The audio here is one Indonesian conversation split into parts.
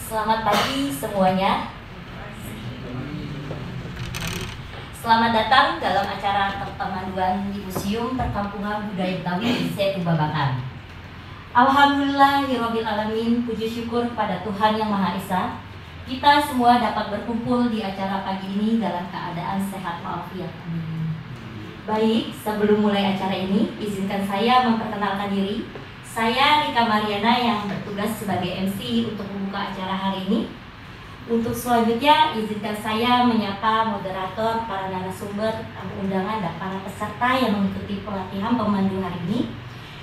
Selamat pagi semuanya. Selamat datang dalam acara pertemuan di Museum Perkampungan Budaya Betawi Setu Babakan. Alhamdulillahirabbil alamin, puji syukur kepada Tuhan Yang Maha Esa. Kita semua dapat berkumpul di acara pagi ini dalam keadaan sehat walafiat. Baik, sebelum mulai acara ini, izinkan saya memperkenalkan diri. Saya Rika Mariana yang bertugas sebagai MC untuk membuka acara hari ini. Untuk selanjutnya, izinkan saya menyapa moderator, para narasumber, tamu undangan, dan para peserta yang mengikuti pelatihan pemandu hari ini.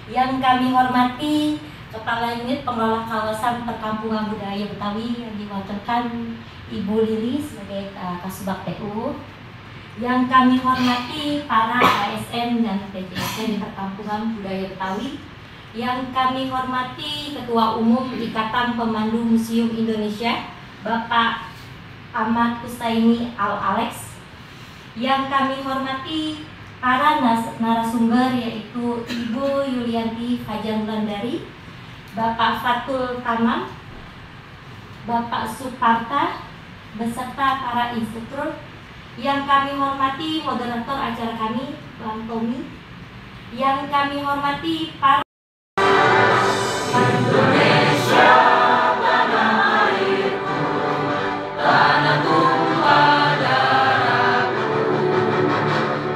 Yang kami hormati Kepala Unit Pengelola Kawasan Perkampungan Budaya Betawi yang diwakilkan Ibu Lili sebagai Kasubag PU. Yang kami hormati para ASN dan PJSN di Perkampungan Budaya Betawi. Yang kami hormati Ketua Umum Ikatan Pemandu Museum Indonesia, Bapak Ahmad Kustaini Al-Alex. Yang kami hormati para narasumber yaitu Ibu Yulianti Fajar Wulandari, Bapak Fatul Tamam, Bapak Suparta, beserta para instruktur. Yang kami hormati moderator acara kami, Bang Tommy. Yang kami hormati para Indonesia, tanah airku, tanah tumpah darahku.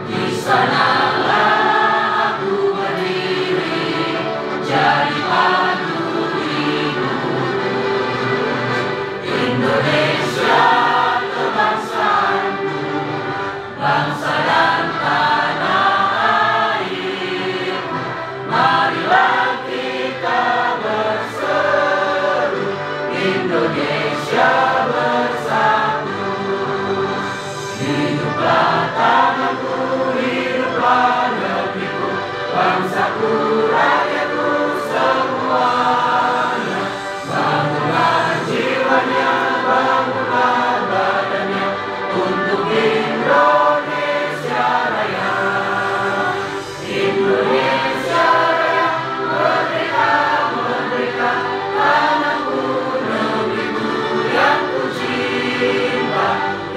Di sanalah aku berdiri, jadi pandu hidupku. Indonesia kebangsaanku, bangsa dan tanah airku. Marilah kita berseru, Indonesia bersatu. Hiduplah tanahku, hiduplah negeriku, bangsaku, rakyatku semuanya. Bangunlah jiwanya, bangunlah badannya untuk Indonesia Raya. Indonesia Raya, merdeka, merdeka, tanahku, negeriku yang ku cinta.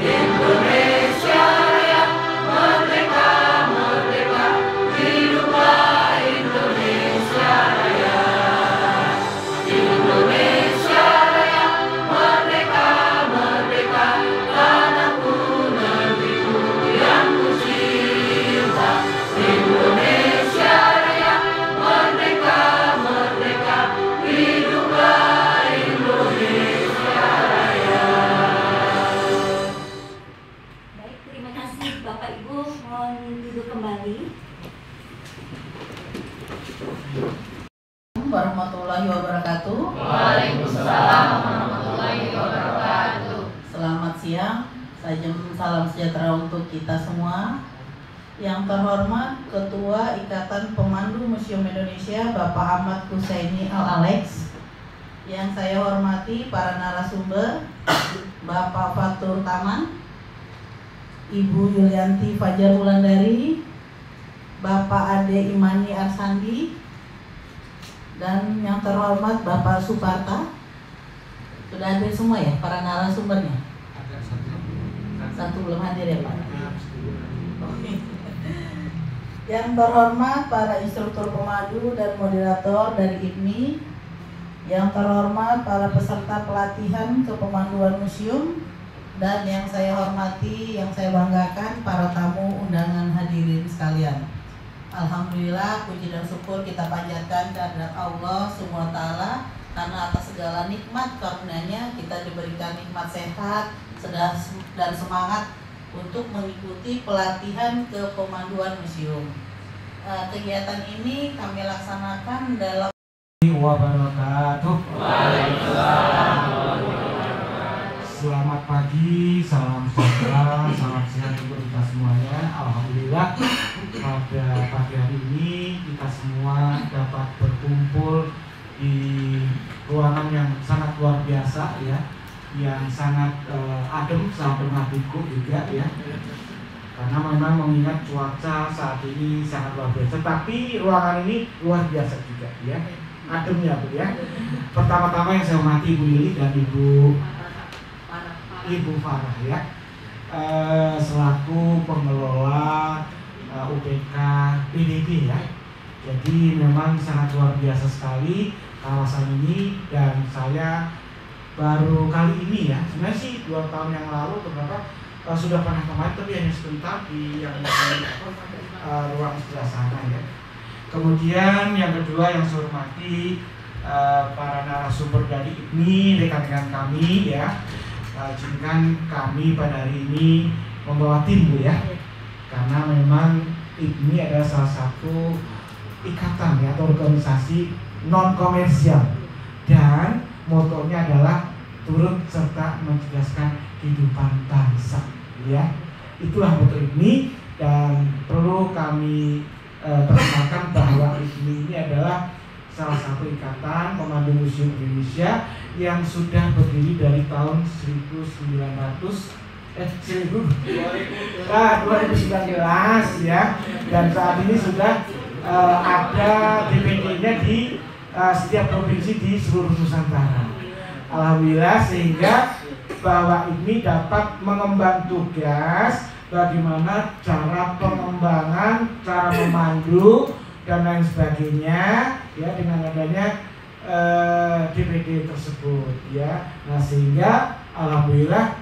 Indonesia Raya, merdeka, merdeka, hiduplah Indonesia Raya. Indonesia Raya, merdeka, merdeka, tanahku, negeriku yang ku cinta. Indonesia Raya, merdeka, merdeka, hiduplah Indonesia Raya. Baik, terima kasih Bapak Ibu, mohon duduk kembali. Warahmatullahi wabarakatuh. Waalaikumsalam warahmatullahi wabarakatuh. Selamat siang, salam sejahtera untuk kita semua. Yang terhormat Ketua Ikatan Pemandu Museum Indonesia, Bapak Ahmad Kustaini Al-Alex. Yang saya hormati para narasumber, Bapak Fatur Taman, Ibu Yulianti Fajar Wulandari, Bapak Ade Imani Arsandi, dan yang terhormat Bapak Suparta. Sudah hadir semua ya para narasumbernya? Satu belum hadir ya Pak? Oke. Yang terhormat para instruktur pemandu dan moderator dari IPMI. Yang terhormat para peserta pelatihan kepemanduan museum. Dan yang saya hormati, yang saya banggakan para tamu undangan hadirin sekalian. Alhamdulillah, puji dan syukur kita panjatkan kehadirat Allah SWT, karena atas segala nikmat karunia-Nya kita diberikan nikmat sehat dan semangat untuk mengikuti pelatihan kepemanduan museum. Kegiatan ini kami laksanakan dalam wabarakatuh. Selamat pagi, salam sejahtera, salam sehat untuk kita semuanya. Alhamdulillah pada pagi hari ini kita semua dapat berkumpul di ruangan yang sangat luar biasa ya, yang sangat adem sampai mabukku juga ya. Karena memang mengingat cuaca saat ini sangat luar biasa, tapi ruangan ini luar biasa juga ya. ademnya Bu ya. Pertama-tama yang saya hormati Ibu Lili dan Ibu Farah ya, selaku pengelola UPK PDB ya. Jadi memang sangat luar biasa sekali kawasan ini, dan saya baru kali ini ya, sebenarnya sih 2 tahun yang lalu beberapa sudah pernah kemarin, tapi hanya sebentar di yang ruang sebelah sana ya. Kemudian yang kedua yang saya hormati para narasumber dari ini, rekan-rekan kami ya, izinkan kami pada hari ini membawa tim Bu ya, karena memang ini adalah salah satu ikatan ya, atau organisasi non komersial, dan motonya adalah turut serta mencerdaskan kehidupan bangsa ya. Itulah moto ini, dan perlu kami perkenalkan bahwa ini adalah salah satu ikatan pemandu museum Indonesia yang sudah berdiri dari tahun 2019 ya, dan saat ini sudah ada DPD-nya di setiap provinsi di seluruh Nusantara. Alhamdulillah, sehingga bahwa ini dapat mengemban tugas bagaimana cara pengembangan, cara memandu dan lain sebagainya ya, dengan adanya DPD tersebut ya. Nah, sehingga alhamdulillah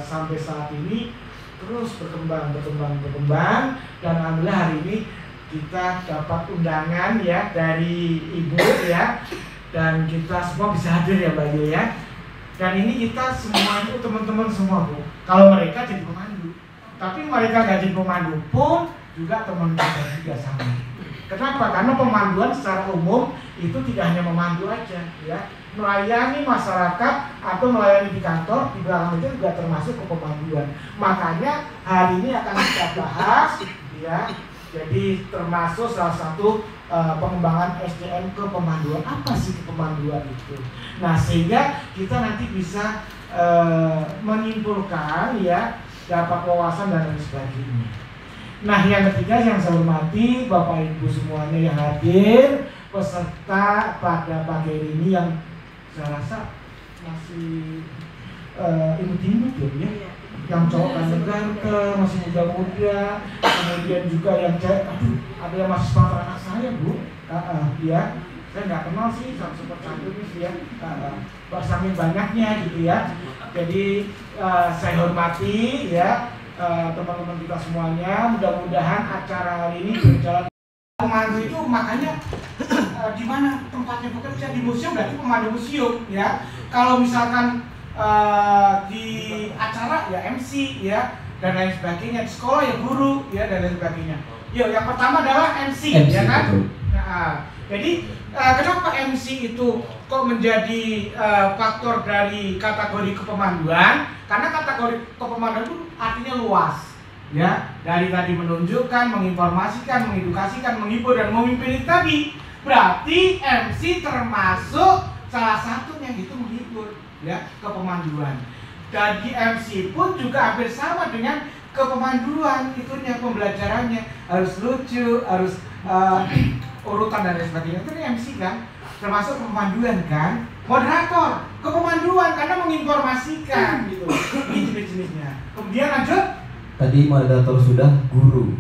sampai saat ini terus berkembang, dan alhamdulillah hari ini kita dapat undangan ya dari Ibu ya, dan kita semua bisa hadir ya Mbak Yu ya. Dan ini kita semua itu teman-teman semua Bu, kalau mereka jadi pemandu, tapi mereka gak jadi pemandu pun juga teman kita juga sama. Kenapa? Karena pemanduan secara umum itu tidak hanya memandu aja ya, melayani masyarakat atau melayani di kantor, di belakang itu juga termasuk kepemanduan. Makanya hari ini akan kita bahas ya, jadi termasuk salah satu pengembangan SDM kepemanduan. Apa sih kepemanduan itu? Nah, sehingga kita nanti bisa menyimpulkan ya, dapat wawasan dan lain sebagainya. Nah, yang ketiga yang saya hormati Bapak Ibu semuanya yang hadir, peserta pada pagi ini yang saya rasa masih imut-imut ya, yang cowok ganteng, masih muda-muda, kemudian juga yang cewek, ada yang masih sepantar anak saya Bu, ya, saya nggak kenal sih, super cantik sih ya, saking banyaknya gitu ya. Jadi saya hormati ya teman-teman kita semuanya, mudah-mudahan acara hari ini berjalan. Pemandu itu makanya di mana tempatnya bekerja, di museum berarti pemandu museum ya. Kalau misalkan di acara ya MC ya, dan lain sebagainya, di sekolah ya guru ya, dan lain sebagainya. Yuk, yang pertama adalah MC ya kan. Nah, jadi kenapa MC itu kok menjadi faktor dari kategori kepemanduan? Karena kategori kepemanduan itu artinya luas ya, dari tadi menunjukkan, menginformasikan, mengedukasikan, menghibur, dan memimpin tadi. Berarti MC termasuk salah satunya itu menghibur ya, kepemanduan. Jadi MC pun juga hampir sama dengan kepemanduan, itunya pembelajarannya harus lucu, harus urutan dan lain sebagainya. Itu MC kan, termasuk kepemanduan kan. Moderator, kepemanduan karena menginformasikan gitu. Ini jenis-jenisnya. Kemudian lanjut. Tadi moderator sudah guru.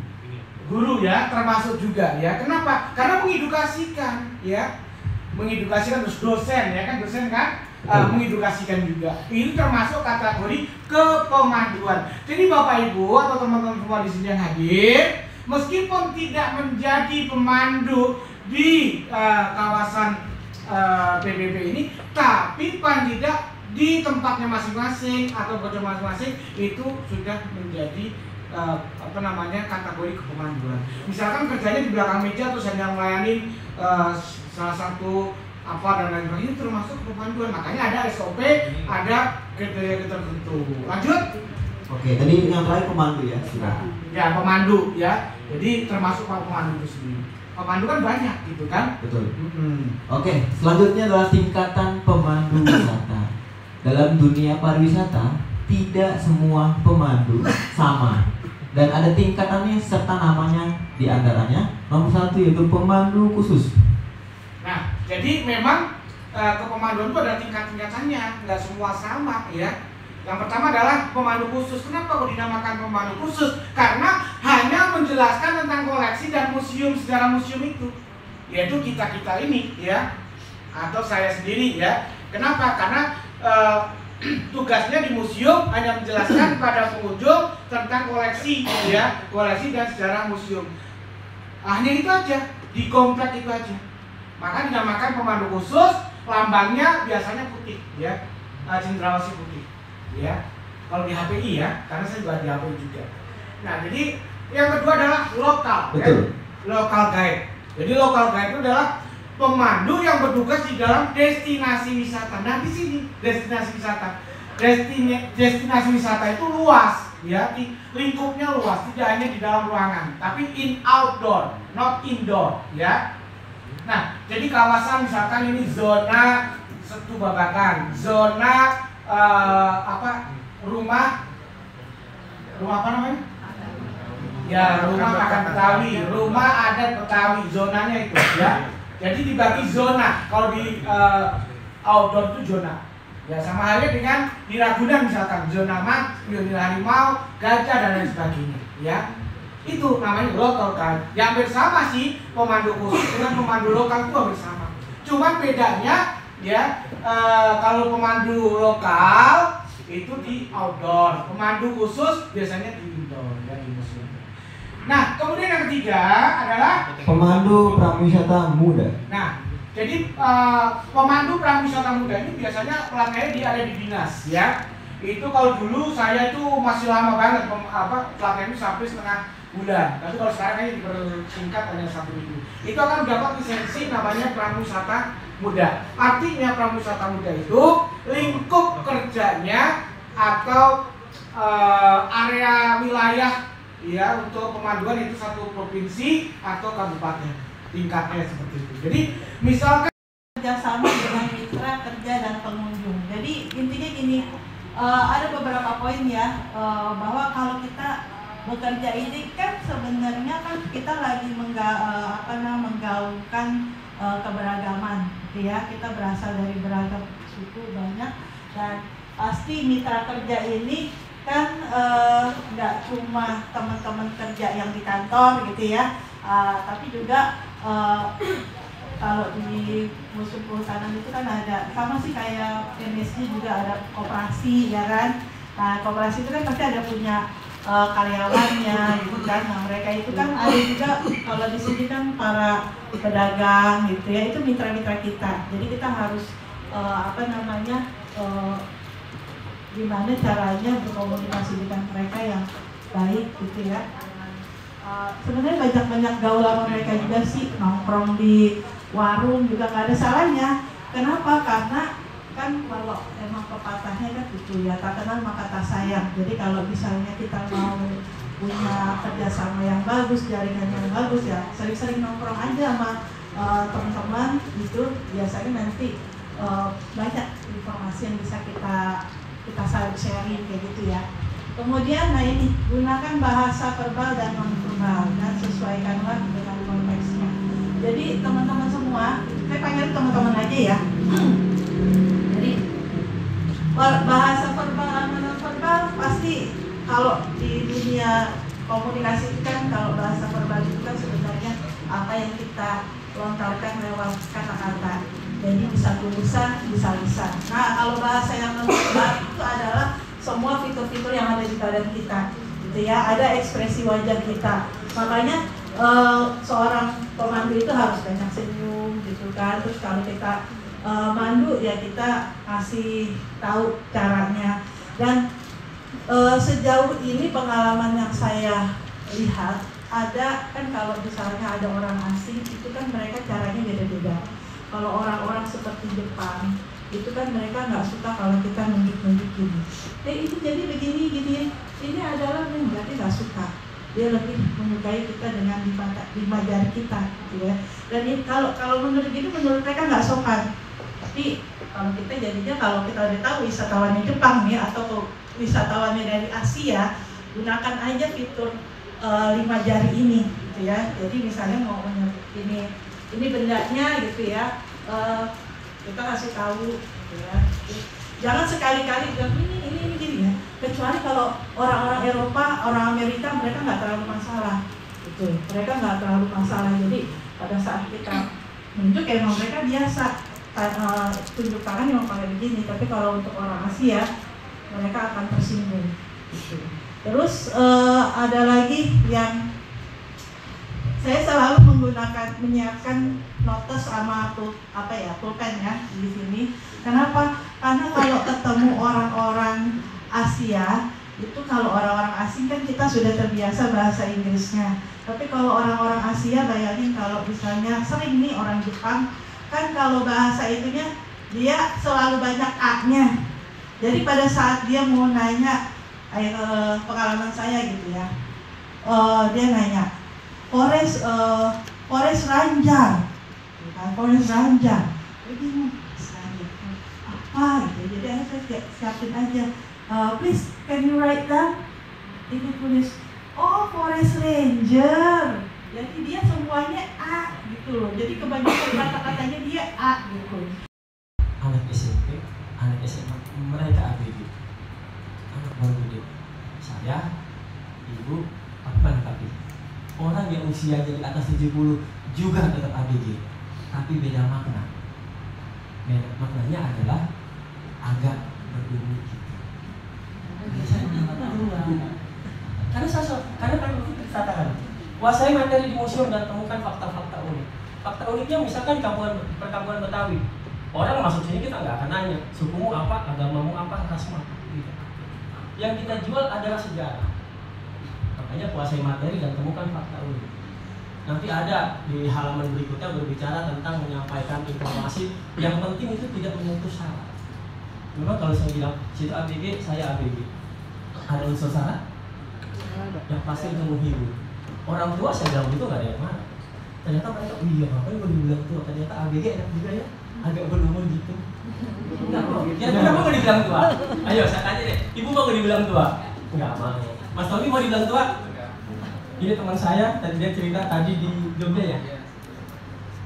Guru ya, termasuk juga ya. Kenapa? Karena mengedukasikan ya. Mengedukasikan, terus dosen ya kan, dosen kan mengedukasikan juga. Ini termasuk kategori kepemanduan. Jadi Bapak Ibu atau teman-teman semua di sini yang hadir, meskipun tidak menjadi pemandu di kawasan PBB ini, tapi paling tidak di tempatnya masing-masing atau kerja masing-masing itu sudah menjadi kategori kepemanduan. Misalkan kerjanya di belakang meja terus hanya melayani salah satu apa dan lain sebagainya, termasuk kepemanduan. Makanya ada SOP, ada kriteria tertentu. Lanjut. Oke, tadi yang terakhir pemandu ya sudah. Ya, pemandu ya. Jadi termasuk pemandu itu sendiri. Pemandu kan banyak gitu kan? Betul. Oke, selanjutnya adalah tingkatan pemandu wisata. Dalam dunia pariwisata, tidak semua pemandu sama, dan ada tingkatannya serta namanya, di antaranya nomor 1 yaitu pemandu khusus. Nah Jadi memang kepemanduan itu ada tingkat-tingkatannya, nggak semua sama ya. Yang pertama adalah pemandu khusus. Kenapa kok dinamakan pemandu khusus? Karena hanya menjelaskan tentang koleksi dan museum, sejarah museum itu, yaitu kita-kita ini ya, atau saya sendiri ya. Kenapa? Karena tugasnya di museum hanya menjelaskan pada pengunjung tentang koleksi ya, koleksi dan sejarah museum. Hanya itu aja, di komplek itu aja. Maka dinamakan pemandu khusus. Lambangnya biasanya putih ya, cendrawasih putih ya. Kalau di HPI ya, karena saya juga di HPI juga. Nah, jadi yang kedua adalah lokal. Betul. Ya? Lokal guide. Jadi lokal guide itu adalah pemandu yang bertugas di dalam destinasi wisata. Nah, di sini destinasi wisata. Destinasi wisata itu luas ya, lingkupnya luas, tidak hanya di dalam ruangan, tapi outdoor, not indoor ya. Nah, jadi kawasan misalkan ini zona Setu Babakan, zona rumah apa namanya? Ya, rumah makan Betawi, rumah adat Betawi, zonanya itu ya. Jadi dibagi zona. Kalau di outdoor itu zona. Ya, sama halnya dengan di Ragunan misalkan, zona harimau, gajah dan lain sebagainya ya. Itu namanya local guide. Yang bersama sih pemandu khusus dengan pemandu lokal itu bersama. Cuman bedanya ya, kalau pemandu lokal itu di outdoor, pemandu khusus biasanya di indoor ya, di museum. Nah, kemudian yang ketiga adalah pemandu prawisata muda. Nah, jadi pemandu prawisata muda ini biasanya pelatihannya dia ada di dinas ya. Itu kalau dulu saya itu masih lama banget pelatihan itu sampai setengah bulan. Tapi kalau sekarang kayaknya dipersingkat hanya 1 minggu. Itu akan mendapat lisensi namanya prawisata muda. Artinya prawisata muda itu lingkup kerjanya atau area wilayah ya untuk pemanduan itu satu provinsi atau kabupaten, tingkatnya seperti itu. Jadi misalkan kerjasama dengan mitra kerja dan pengunjung. Jadi intinya gini, ada beberapa poin ya, bahwa kalau kita bekerja ini kan sebenarnya kan kita lagi menggaungkan keberagaman, gitu ya. Kita berasal dari beragam suku banyak, dan pasti mitra kerja ini kan nggak cuma teman-teman kerja yang di kantor gitu ya, tapi juga kalau di museum kehutanan itu kan ada, sama sih kayak MSG juga ada koperasi ya kan. Nah, koperasi itu kan pasti ada punya karyawannya gitu kan. Nah, mereka itu kan ada juga, kalau di sini kan para pedagang gitu ya, itu mitra-mitra kita. Jadi kita harus gimana caranya berkomunikasi dengan mereka yang baik gitu ya. Sebenarnya banyak gaul sama mereka juga sih, nongkrong di warung juga nggak ada salahnya. Kenapa? Karena kan kalau emang pepatahnya kan gitu ya, tak kenal maka tak sayang. Jadi kalau misalnya kita mau punya kerjasama yang bagus, jaringan yang bagus ya, sering-sering nongkrong aja sama teman-teman gitu. Biasanya nanti banyak informasi yang bisa kita sharing kayak gitu ya. Kemudian, nah ini, gunakan bahasa verbal dan non-verbal dan sesuaikanlah dengan konteksnya. Jadi teman-teman semua, saya panggil teman-teman aja ya. Jadi bahasa verbal dan non-verbal pasti kalau di dunia komunikasi itu kan, kalau bahasa verbal itu kan sebenarnya apa yang kita lontarkan lewat kata-kata. Jadi bisa tulisan, bisa lisan. Nah, kalau bahasa yang non-verbal itu adalah semua fitur-fitur yang ada di badan kita, gitu ya. Ada ekspresi wajah kita. Makanya seorang pemandu itu harus banyak senyum, gitu kan. Terus kalau kita mandu ya kita kasih tahu caranya. Dan sejauh ini pengalaman yang saya lihat, ada kan kalau misalnya ada orang asing itu kan mereka caranya beda-beda. Kalau orang-orang seperti Jepang itu kan mereka nggak suka kalau kita nunjuk-nunjuk gini. Ini jadi begini gini. Ini adalah berarti nggak suka. Dia lebih menyukai kita dengan lima jari kita, gitu ya. Dan ini, kalau menurut gitu, menurut mereka nggak sopan. Tapi kalau kita jadinya, kalau kita udah tahu wisatawannya Jepang nih atau wisatawannya dari Asia, gunakan aja fitur 5 jari ini, gitu ya. Jadi misalnya mau ini bendanya gitu ya, kita kasih tahu gitu ya. Jangan sekali-kali bilang ini gini ya. Kecuali kalau orang-orang Eropa, orang Amerika, mereka nggak terlalu masalah gitu. Mereka nggak terlalu masalah. Jadi pada saat kita menunjuk emang mereka biasa tunjuk tangan yang pakai begini. Tapi kalau untuk orang Asia mereka akan tersinggung gitu. Terus ada lagi yang saya selalu menyiapkan notes sama pulpen ya di sini. Kenapa? Karena kalau ketemu orang-orang Asia itu, kalau orang-orang asing kan kita sudah terbiasa bahasa Inggrisnya. Tapi kalau orang-orang Asia, bayangin kalau misalnya sering nih orang Jepang kan kalau bahasa itunya dia selalu banyak A-nya. Jadi pada saat dia mau nanya pengalaman saya gitu ya, dia nanya Forest Ranger, Forest Ranger. Dia bingung, apa gitu. Jadi saya siapin aja. Please, can you write down? Ini tulis, Forest Ranger. Jadi dia semuanya A gitu loh. Jadi kebanyakan kata-katanya dia A gitu. Anak SMP, anak SMA, mereka ABG. Anak baru gede. Saya, ibu, tapi orang yang usianya di atas 70 juga tetap ABG, tapi beda makna. Maknanya adalah agak berbeda gitu. Karena kan itu katakan, kuasai materi di museum dan temukan fakta-fakta unik. Fakta uniknya misalkan perkampungan Betawi. Orang masuk sini kita nggak akan nanya sukumu apa, agamamu apa, rasmu apa. Gitu. Yang kita jual adalah sejarah. Makanya kuasai materi dan temukan fakta unik. Nanti ada di halaman berikutnya berbicara tentang menyampaikan informasi. Yang penting itu tidak menyentuh syarat. Memang kalau saya bilang situ ABG, saya ABG, ada unsur syarat? Yang pasti itu menghibur. Orang tua saya bilang itu nggak ada yang marah. Ternyata mereka, iya ngapain gue dibilang tua? Ternyata ABG enak juga ya, agak berumur gitu. Kenapa mau dibilang tua? Ayo saya tanya deh, ibu mau dibilang tua? Nggak mau. Mas Tommy mau dibilang tua? Ini teman saya, tadi dia cerita tadi di Jogja ya.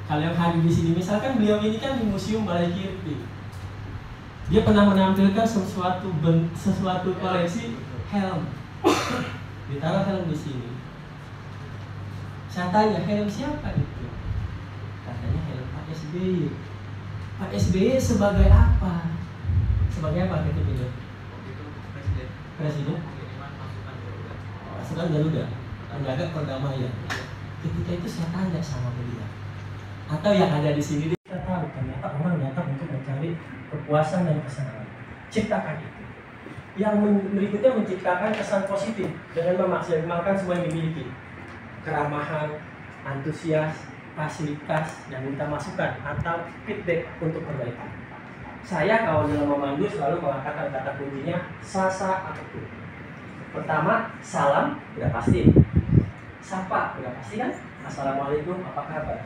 Kalau yang hadir di sini, misalkan beliau ini kan di Museum Balai Kirti. Dia pernah menampilkan sesuatu koleksi helm. Ditaruh helm di sini. Saya tanya, helm siapa itu? Katanya helm Pak SBY. Pak SBY sebagai apa? Sebagai apa gitu beliau? Presiden. Pasukan Garuda, menjaga perdamaian. Ketika itu saya tanya sama beliau. Atau yang ada di sini kita tahu ternyata orang datang untuk mencari kepuasan dan kesenangan. Ciptakan itu. Yang berikutnya menciptakan kesan positif dengan memaksimalkan semua yang dimiliki. Keramahan, antusias, fasilitas, dan minta masukan atau feedback untuk perbaikan. Saya kalau dalam memandu selalu mengatakan kata kuncinya sasa atau. Pertama, salam, udah pasti. Sapa, udah pasti kan? Assalamualaikum, apa kabar?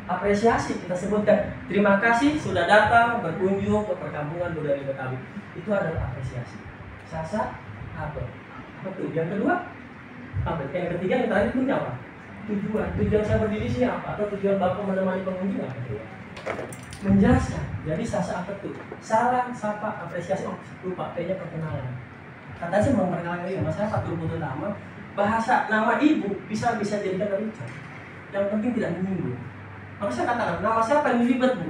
Apresiasi, kita sebutkan terima kasih sudah datang berkunjung ke perkampungan budaya Betawi. Itu adalah apresiasi. Sasa, apa? Apa tuh? Yang kedua, apa? Yang ketiga, yang terakhir itu apa? Tujuan saya berdiri sini apa? Atau tujuan Bapak menemani pengunjung apa? Menjelaskan. Jadi sasa apa tuh? Salam, sapa, apresiasi. Oh, lupa, kayaknya perkenalan. Kata saya mau perkenalan lagi, mas saya Fatul Putu Tama. Bahasa nama ibu bisa jadikan lelucon. Yang penting tidak menyinggung. Maka saya katakan, nama saya paling ribet bu.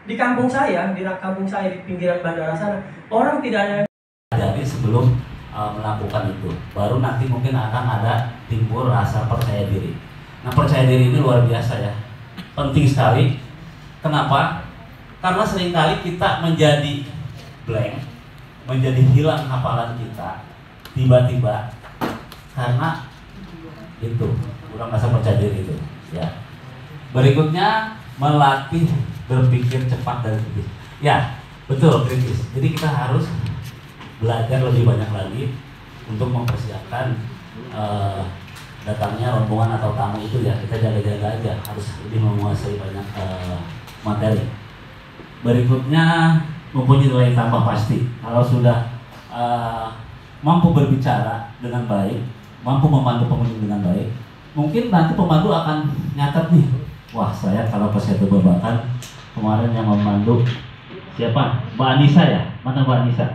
Di kampung saya di pinggiran bandara sana, orang tidak ada. Jadi sebelum melakukan itu, baru nanti mungkin akan ada timbul rasa percaya diri. Nah percaya diri ini luar biasa ya, penting sekali. Kenapa? Karena seringkali kita menjadi blank, menjadi hilang hafalan kita tiba-tiba karena itu kurang rasa percaya diri itu. Ya. Berikutnya melatih berpikir cepat dan kritis. Ya betul, kritis. Jadi kita harus belajar lebih banyak lagi untuk mempersiapkan datangnya rombongan atau tamu itu ya. Kita jaga-jaga aja, harus lebih menguasai banyak materi. Berikutnya mempunyai nilai tambah pasti. Kalau sudah mampu berbicara dengan baik, mampu memandu pengunjung dengan baik, mungkin nanti pemandu akan nyatet nih, wah saya kalau pas saya tebakan kemarin yang memandu siapa? Mbak Anissa ya? Mana Mbak Anissa?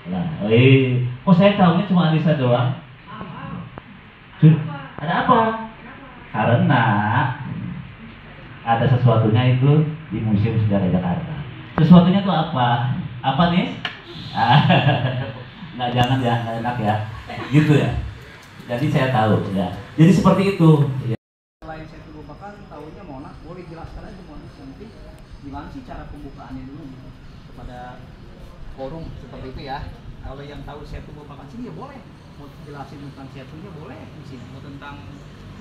Nah, kok saya tahunya cuma Anissa doang? Ada apa? Karena ada sesuatunya itu di Museum Sejarah Jakarta. Sesuatunya itu apa? Apa nih? Nggak, jangan ya, nggak enak ya. Gitu ya. Jadi saya tahu ya. Jadi seperti itu. Ya. Selain saya bukakan, tahunya Monas, boleh jelaskan aja Monas nanti gimana sih cara pembukaannya dulu gitu kepada forum seperti itu ya. Kalau yang tahu saya bukakan sini ya boleh, mau jelasin tentang setunya boleh di sini, mau tentang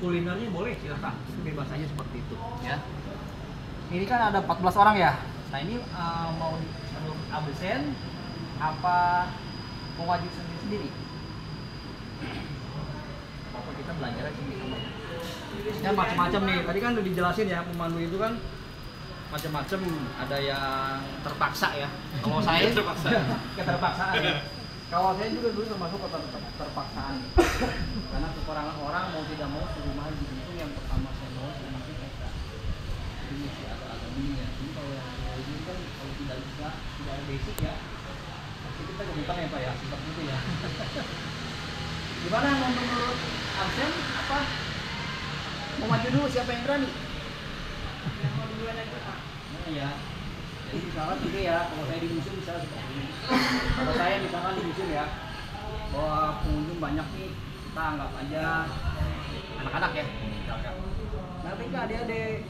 kulinernya boleh, silakan, itu bebas aja seperti itu ya. Ini kan ada 14 orang ya. Nah ini mau menurut absen apa mau wajib sendiri? Apa kita belajar aja sini sama ya? Ya macam-macam nih. Tadi kan udah dijelasin ya, pemandu itu kan macam-macam. Ada yang terpaksa ya. Kalau saya keterpaksaan ya. Kalau saya juga dulu termasuk keterpaksaan. Karena kekurangan orang mau tidak mau suruh maju. Itu yang pertama saya mau masih mereka. Ini sih agak-agak bingung ya. Ini kalau yang ini kan kalau tidak bisa, tidak ada basic ya. Pasti kita kebutuhan ya Pak ya, seperti itu ya. Gimana menurut absen apa? Mau maju dulu siapa yang berani? Yang mau duluan aja Pak. Nah ya. Jadi misalkan gitu ya, kalau saya di museum misalnya seperti ini. Kalau saya misalkan di museum ya, bahwa pengunjung banyak nih, kita anggap aja anak-anak ya. Misalkan. Nah ketika adik-adik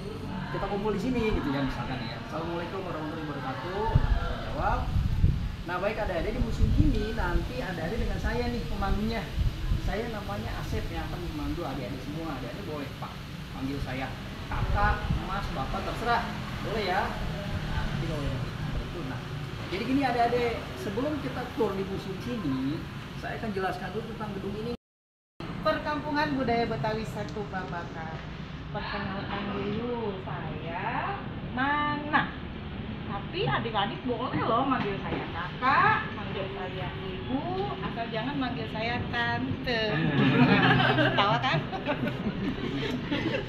kita kumpul di sini gitu ya misalkan ya. Assalamualaikum warahmatullahi wabarakatuh. Kita jawab. Nah baik adik-adik di museum ini nanti adik-adik dengan saya nih pemandunya. Saya namanya Asep yang akan memandu adik-adik semua. Adik-adik boleh Pak panggil saya kakak, mas, bapak terserah. Boleh ya. Nah, nanti kalau seperti itu. Nah, jadi gini adik-adik, sebelum kita tur di museum sini, saya akan jelaskan dulu tentang gedung ini. Perkampungan Budaya Betawi Setu Babakan. Perkenalkan dulu, saya Nana. Tapi adik-adik boleh loh manggil saya kakak, manggil saya ibu, asal jangan manggil saya tante. Tawa kan?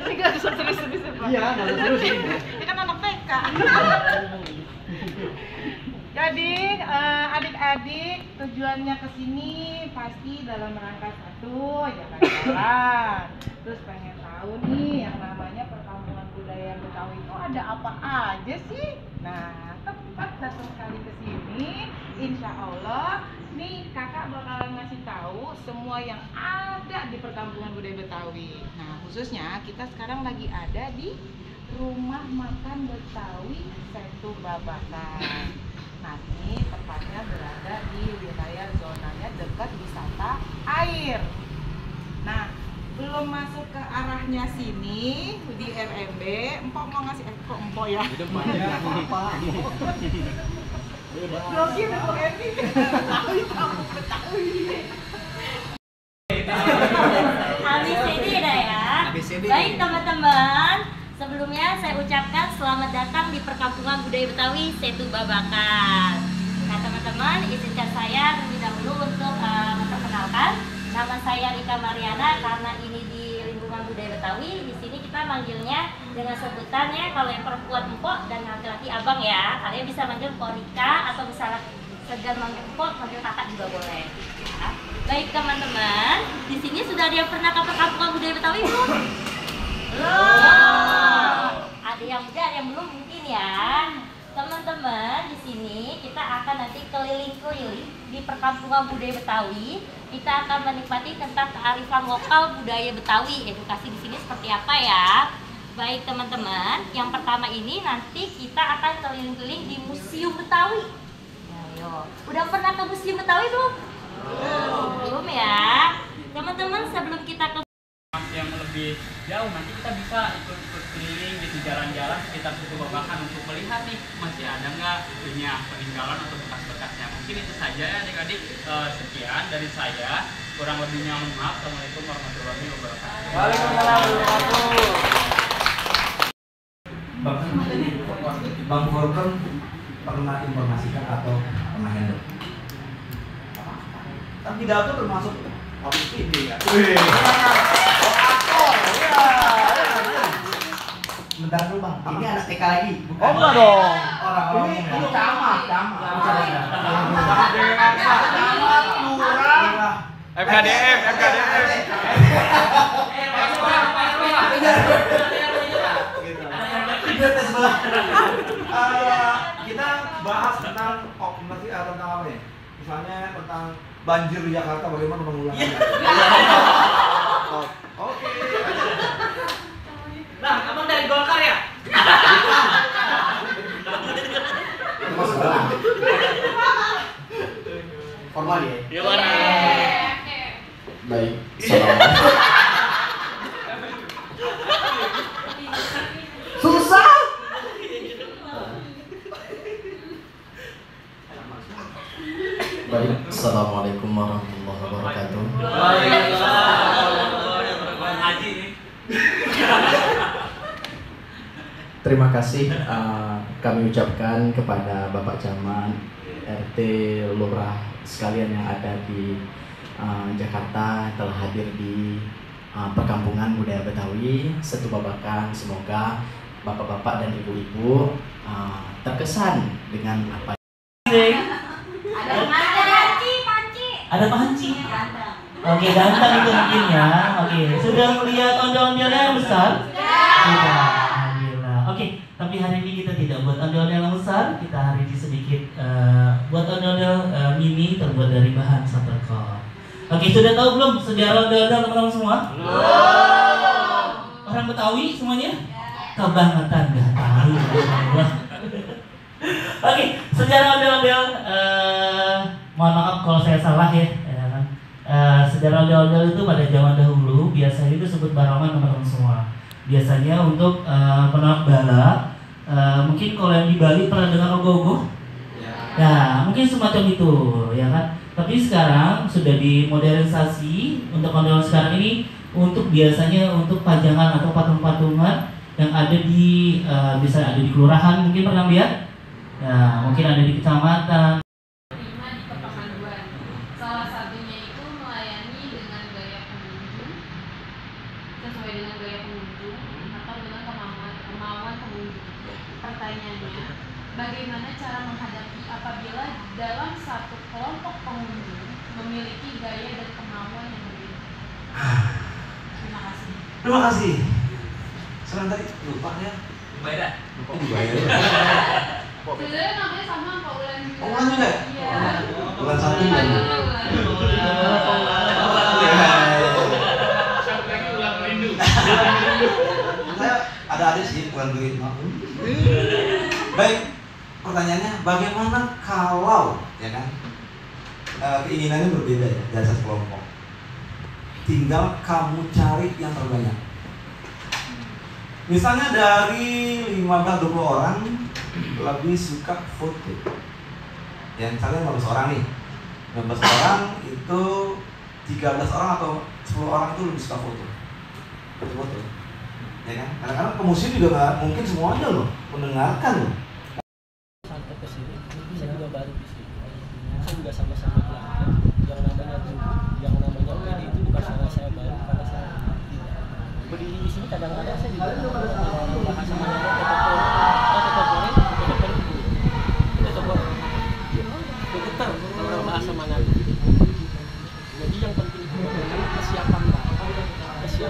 Ini gak usah serius-serius Pak. Iya, gak usah serius ini. Ini kan anak TK. Jadi adik-adik tujuannya ke sini pasti dalam rangka satu jalan-jalan. Terus pengen tahu nih yang namanya perkampungan budaya Betawi itu ada apa aja sih? Nah, tepat datang sekali ke sini, insya Allah nih kakak bakalan ngasih tahu semua yang ada di perkampungan budaya Betawi. Nah, khususnya kita sekarang lagi ada di Rumah Makan Betawi Setu Babakan. Nah, ini tepatnya berada di wilayah zonanya dekat wisata air. Nah, belum masuk ke arahnya sini di RMB, Empok mau ngasih kok Empok ya? Itu banyak apa? Grogi Empok Edi. Kamu Betawi. ABCD dah ya. ABCD. Baik teman-teman, sebelumnya saya ucapkan selamat datang di Perkampungan Budaya Betawi Setu Babakan. Nah teman-teman, izinkan saya terlebih dahulu untuk memperkenalkan. Nama saya Rika Mariana, karena ini di lingkungan budaya Betawi. Di sini kita manggilnya dengan sebutannya, kalau yang perempuan Empok dan laki-laki Abang ya. Kalian bisa manggil Empok Rika atau misalnya segan manggil Empok, manggil kakak juga boleh. Ya. Baik teman-teman, di sini sudah ada yang pernah ke Perkampungan Budaya Betawi belum? Belum. Ada yang muda, ada yang belum mungkin ya. Teman-teman, di sini kita akan nanti keliling-keliling di Perkampungan Budaya Betawi. Kita akan menikmati tentang kearifan lokal budaya Betawi. Edukasi di sini seperti apa ya? Baik teman-teman, yang pertama ini nanti kita akan keliling-keliling di Museum Betawi. Ayo, udah pernah ke Museum Betawi belum? Belum ya. Teman-teman, sebelum kita ke Yang lebih jauh nanti kita bisa ikut keliling gitu, jalan-jalan sekitar Setu Babakan untuk melihat nih masih ada nggak peninggalan atau bekas-bekasnya. Mungkin itu saja ya adik-adik. Sekian dari saya, kurang lebihnya mohon maaf. Assalamualaikum warahmatullahi wabarakatuh. Waalaikumsalam warahmatullahi wabarakatuh. Bang Horken pernah informasikan atau pernah handle? Tapi pidato termasuk public speaking ya. Sebentar dulu bang, ini anak TK lagi. Oh enggak dong. Orang-orang ini camat. FKDM. Kita bahas tentang tentang apa ya? Misalnya tentang banjir di Jakarta, bagaimana penanggulangannya? Oke. Nah, abang dari Golkar ya? Formal ya? Iya mana? Baik. Susah. Baik, assalamualaikum warahmatullahi wabarakatuh. Terima kasih kami ucapkan kepada Bapak Camat, RT, Lurah sekalian yang ada di Jakarta telah hadir di perkampungan budaya Betawi Setu Babakan. Semoga bapak-bapak dan ibu-ibu terkesan dengan apa. Ada panci. Oke, ganteng itu mungkin ya. Oke, sudah melihat ondel-ondelnya yang besar? Sudah. Alhamdulillah. Oke, tapi hari ini kita tidak buat ondel-ondel yang besar. Kita hari ini sedikit buat ondel-ondel mini terbuat dari bahan saperkol. Oke, sudah tahu belum sejarah ondel-ondel teman-teman semua? Belum. Orang Betawi semuanya? Kebangetan nggak tahu. Oke, sejarah ondel-ondel. Mohon maaf kalau saya salah ya. Sejarah ondel-ondel itu pada zaman dahulu biasanya itu disebut barongan teman-teman semua. Biasanya untuk penolak bala. Mungkin kalau yang di Bali pernah dengar ogoh-ogoh? Ya, mungkin semacam itu, ya kan? Tapi sekarang sudah dimodernisasi untuk ondel sekarang ini untuk biasanya untuk pajangan atau patung-patungan yang ada di bisa ada di kelurahan, mungkin pernah lihat? Ya, mungkin ada di kecamatan. Salah satunya itu melayani dengan gaya pengunjung, sesuai dengan gaya pengunjung atau dengan kemauan pengunjung. Pertanyaannya, bagaimana cara menghadapi apabila dalam satu kelompok pengunjung memiliki gaya dan kemauan yang berbeda? Terima kasih. Terima kasih. Sekarang tadi lupa ya. Beda. Lupa dibayar. Sebenarnya namanya sama Pak Ulan juga. Oh, Ulan juga? Iya. Ulan satu. Saya ada adik sih, Ulan Duit. Baik, pertanyaannya bagaimana kalau ya kan keinginannya berbeda ya dari satu kelompok. Tinggal kamu cari yang terbanyak. Misalnya dari 15-20 orang lebih suka foto. Ya misalnya 15 orang nih. 15 orang itu 13 orang atau 10 orang itu lebih suka foto. Foto. Ya kan? Kadang-kadang ke museum juga nggak mungkin semuanya loh mendengarkan loh. Sampai ke sini, saya juga baru di sini. Saya juga sama-sama belajar. Yang namanya PD itu bukan karena saya baru, karena saya berdiri di sini kadang-kadang saya juga bahasa mana getar kalau bahasa mana. Jadi yang penting itu adalah kesiapan saya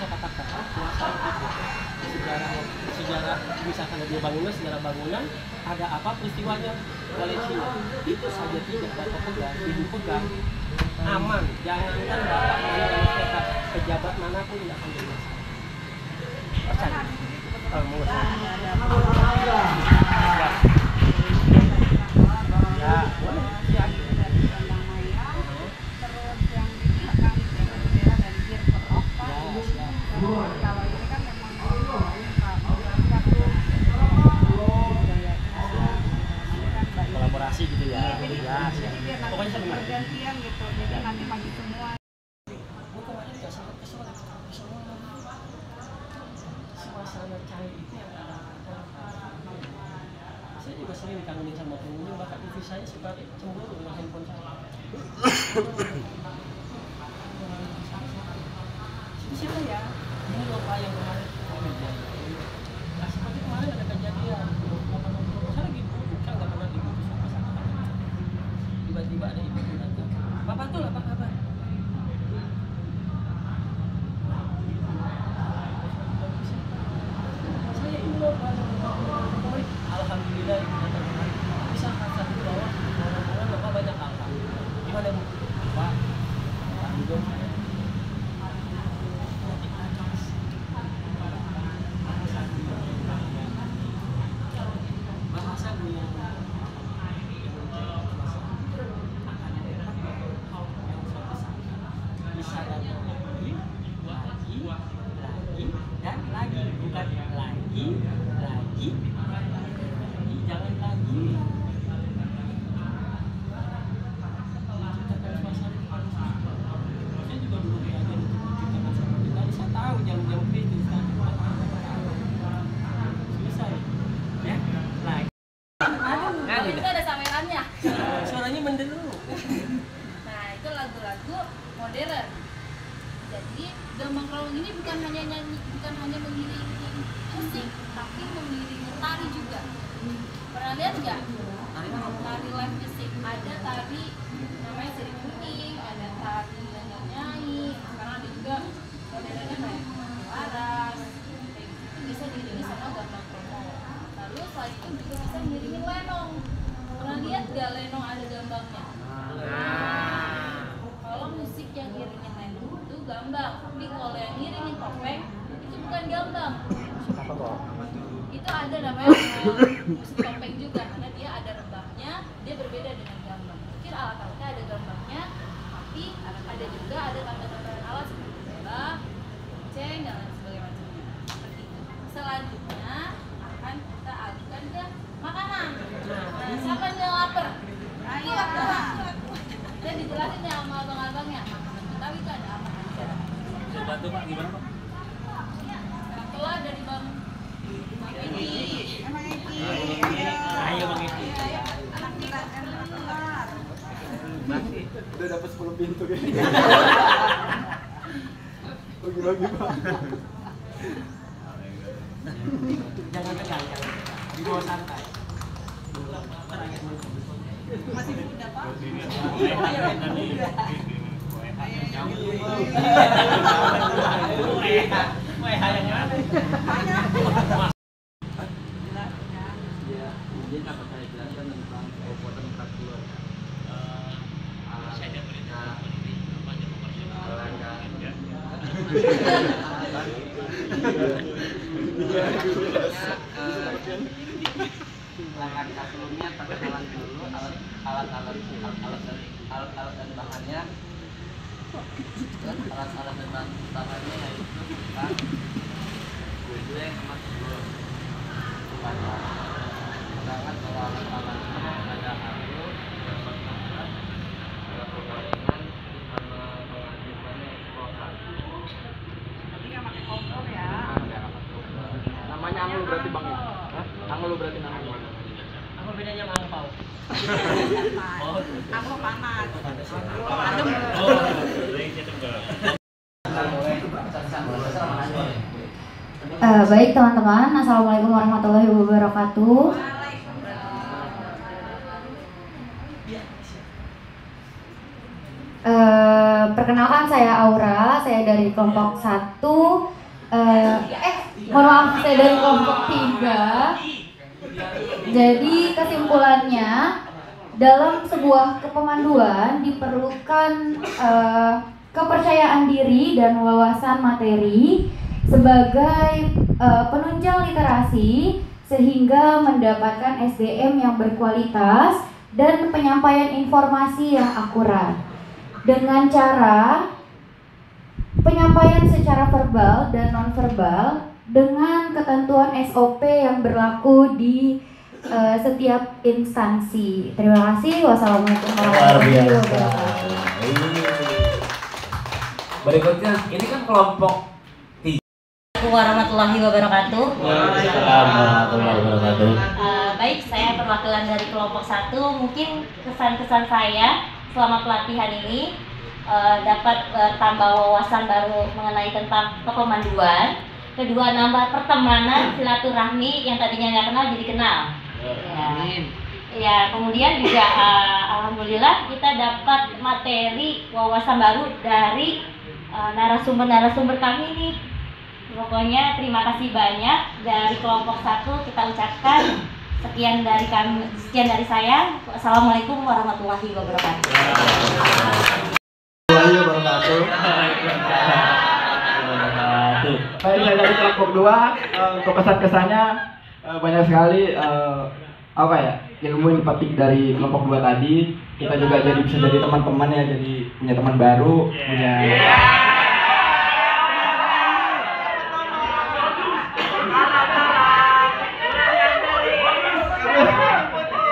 katakan kuasa itu sejarah misalkan ada bangunan, sejarah bangunan ada apa peristiwanya koleksinya itu saja tidak dapat pegang, dipegang aman, jangankan bapak mana pejabat manapun tidak akan jadi masalah. Ya, boleh. Ya. Kolaborasi gitu ya. Pokoknya saya bergantian gitu. Jadi nanti maju semua. Suasana cair itu yang saya juga sering dikangenin sama pengunjung, bahkan TV saya suka cemburu dengan handphone saya. Siapa ya? Ini lupa yang kemarin. tiba-tiba ada ibu datang, Pak Patul apa kabar? Saya ini loh Pak, alhamdulillah ibu datang kemarin. Bisa kakak di bawah, orang-orang Bapak banyak kakak. Gimana Bu? Pak juga saya. Bahasa Bu yang bisa datang lagi, dan lagi, bukan lagi, jangan lagi. Menciptakan suasana saya juga dulu belajar untuk menciptakan suasana tadi saya tahu jam-jam kritis kan selesai ya lagi. Itu ada samerannya. Suaranya menderu. Nah, itu lagu-lagu modern. Jadi gambang kromong ini bukan hanya nyanyi, bukan hanya mengiringi musik, tapi mengiringi tari juga. Pernah lihat nggak? Tari live music. Ada tari namanya Seri Kuning, ada tari nyanyi. Sekarang ada juga modernnya kayak laras. Kayak gitu itu bisa diiringi sama gambang kromong. Lalu selain itu juga bisa mengiringi lenong. Pernah lihat nggak lenong ada gambangnya? Kalau musik yang iringin lenong itu gambang, tapi kalau yang iringin topeng itu bukan gambang. Itu ada namanya musik topeng juga, karena dia ada rebahnya, dia berbeda dengan gambang. Mungkin alat-alatnya ada gambangnya, tapi ada juga ada tambahan-tambahan alat seperti bola, ceng dan lain sebagainya. Seperti itu. Selanjutnya akan kita alihkan ke makanan. Nah, siapa yang lapar? Ayo. Dan dijelasin ya sama abang-abangnya. Makanan Betawi itu ada apa aja. Bantu Pak, gimana Pak? Kelah dari Bang Edi. Ayo Bang Edi. Udah dapat 10 pintu kayaknya. Bagi-bagi Pak. Jangan tegang, di bawah santai. Masih muda Pak. Izin dapat saya jelaskan tentang pembuatan kalkulator. Saya berita langkah sebelumnya perkenalan dulu alat-alat dan bahannya. Alat-alat dan bahannya yaitu kita gunting sama sebelum sedangkan kalau alat-alatnya ada alu, ada penggorengan, sama pengaktifkannya lokal. Tapi nggak pakai kompor ya. Namanya angul berarti Bang ya? Angul berarti namanya. Apa bedanya sama angpau? Aku panas. Baik teman-teman, assalamualaikum warahmatullahi wabarakatuh. Perkenalkan saya Aura, saya dari kelompok 1. Mohon maaf, saya dari kelompok 3. Jadi kesimpulannya, dalam sebuah kepemanduan diperlukan kepercayaan diri dan wawasan materi sebagai penunjang literasi sehingga mendapatkan SDM yang berkualitas dan penyampaian informasi yang akurat dengan cara penyampaian secara verbal dan nonverbal dengan ketentuan SOP yang berlaku di setiap instansi. Terima kasih. Wassalamualaikum warahmatullahi wabarakatuh. Berikutnya, ini kan kelompok 3. Assalamualaikum warahmatullahi wabarakatuh. Warahmatullahi wabarakatuh. Baik, saya perwakilan dari kelompok 1. Mungkin kesan-kesan saya selama pelatihan ini dapat bertambah wawasan baru mengenai tentang kepemanduan. Kedua, nambah pertemanan, silaturahmi yang tadinya nggak kenal jadi kenal. Ya, kemudian juga alhamdulillah Alhamdulillah kita dapat materi wawasan baru dari narasumber-narasumber kami nih. Pokoknya terima kasih banyak dari kelompok 1 kita ucapkan. Sekian dari saya. Assalamualaikum warahmatullahi wabarakatuh. Saya dari kelompok 2, untuk kesan-kesannya banyak sekali ilmu yang dipetik dari kelompok 2 tadi. Kita juga bisa jadi teman-teman ya, jadi punya teman baru, punya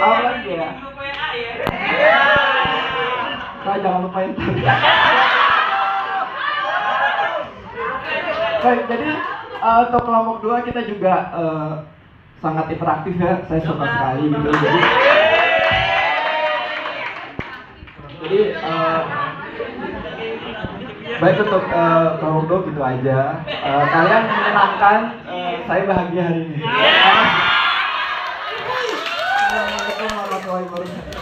apa lagi ya? Saya jangan lupain tadi. Baik, jadi untuk kelompok 2 kita juga sangat interaktif ya, saya suka sekali gitu. Jadi baik untuk kelompok 2 gitu aja. Kalian menyenangkan, saya bahagia hari ini. Assalamualaikum warahmatullahi wabarakatuh.